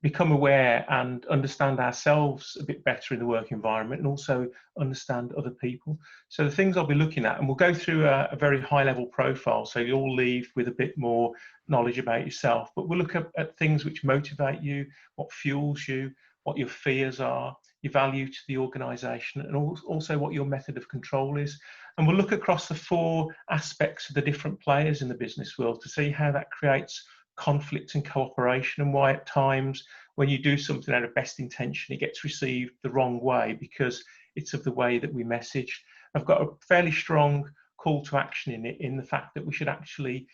become aware and understand ourselves a bit better in the work environment and also understand other people. So the things I'll be looking at, and we'll go through a very high level profile, so you all leave with a bit more knowledge about yourself, but we'll look at things which motivate you, what fuels you, what your fears are, your value to the organisation, and also what your method of control is. And we'll look across the 4 aspects of the different players in the business world to see how that creates conflict and cooperation, and why at times when you do something out of best intention it gets received the wrong way because it's of the way that we message. I've got a fairly strong call to action in it, in the fact that we should actually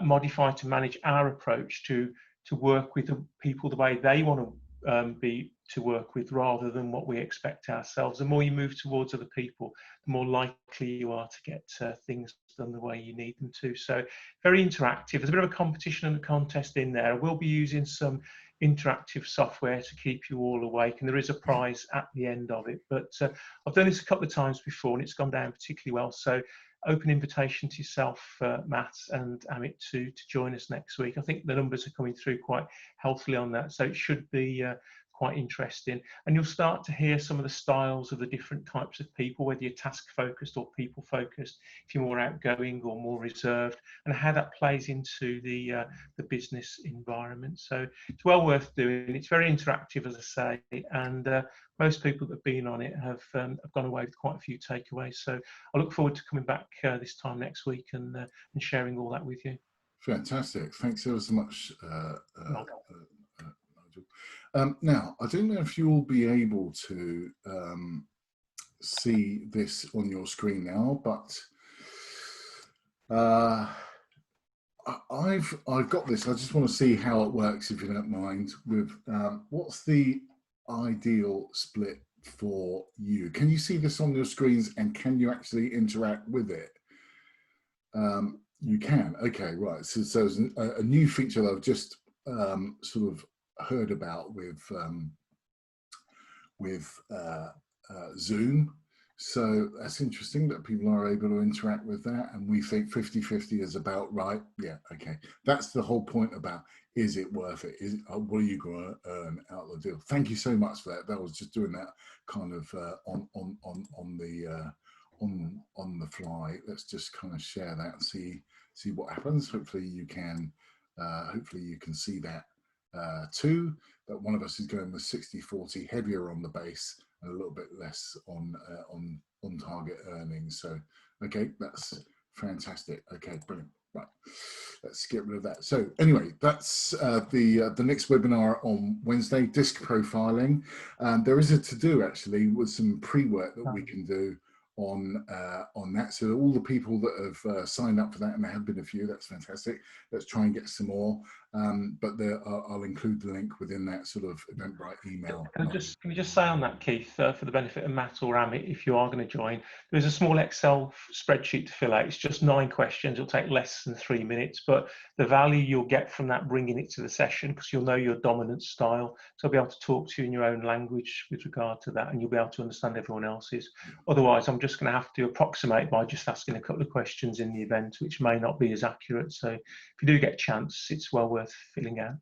modify to manage our approach to work with the people the way they want to be to work with, rather than what we expect ourselves. The more you move towards other people, the more likely you are to get things done the way you need them to. So very interactive. There's a bit of a competition and a contest in there. We'll be using some interactive software to keep you all awake, and there is a prize at the end of it. But I've done this a couple of times before and it's gone down particularly well. So open invitation to yourself, Matt and Amit, to join us next week. I think the numbers are coming through quite healthily on that, so it should be quite interesting. And you'll start to hear some of the styles of the different types of people, whether you're task focused or people focused, if you're more outgoing or more reserved, and how that plays into the business environment. So it's well worth doing. It's very interactive, as I say, and most people that have been on it have gone away with quite a few takeaways. So I look forward to coming back this time next week and sharing all that with you. Fantastic. Thanks ever so much, Nigel. Now, I don't know if you'll be able to see this on your screen now, but I've got this. I just want to see how it works, if you don't mind. With what's the ideal split for you? Can you see this on your screens, and can you actually interact with it? You can. Okay, right. So there's a new feature that I've just sort of heard about with Zoom. So that's interesting that people are able to interact with that, and we think 50-50 is about right. Yeah, okay. That's the whole point about, is it worth it? What are you going to earn out of the deal? Thank you so much for that. That was just doing that kind of on the fly. Let's just kind of share that and see what happens. Hopefully you can see that too. That one of us is going with 60-40, heavier on the base and a little bit less on target earnings. So okay, that's fantastic. Okay, brilliant. Right, let's get rid of that. So anyway, that's the next webinar on Wednesday, disc profiling. There is a to-do actually with some pre-work that we can do on that. So all the people that have signed up for that, and there have been a few, that's fantastic. Let's try and get some more. But I'll include the link within that sort of Eventbrite email. Can we just say on that, Keith, for the benefit of Matt or Amit, if you are going to join, there's a small Excel spreadsheet to fill out. It's just 9 questions. It'll take less than 3 minutes, but the value you'll get from that, bringing it to the session, because you'll know your dominant style. So I'll be able to talk to you in your own language with regard to that, and you'll be able to understand everyone else's. Otherwise, I'm just going to have to approximate by just asking a couple of questions in the event, which may not be as accurate. So if you do get a chance, it's well worth filling out.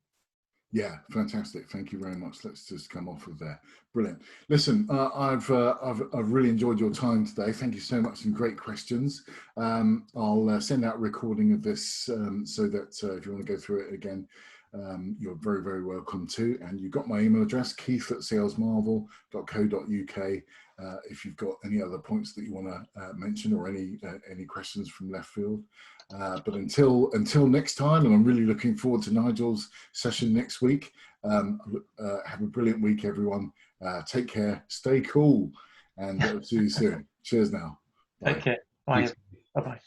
Yeah, fantastic. Thank you very much. Let's just come off of there. Brilliant. Listen, I've really enjoyed your time today. Thank you so much. Some great questions. I'll send out a recording of this so that if you want to go through it again, you're very, very welcome to. And you've got my email address, keith@salesmarvel.co.uk. If you've got any other points that you want to mention, or any questions from left field. But until next time, and I'm really looking forward to Nigel's session next week. Have a brilliant week, everyone. Take care, stay cool, and see you soon. Cheers now. Bye. Take care. Bye. Bye-bye.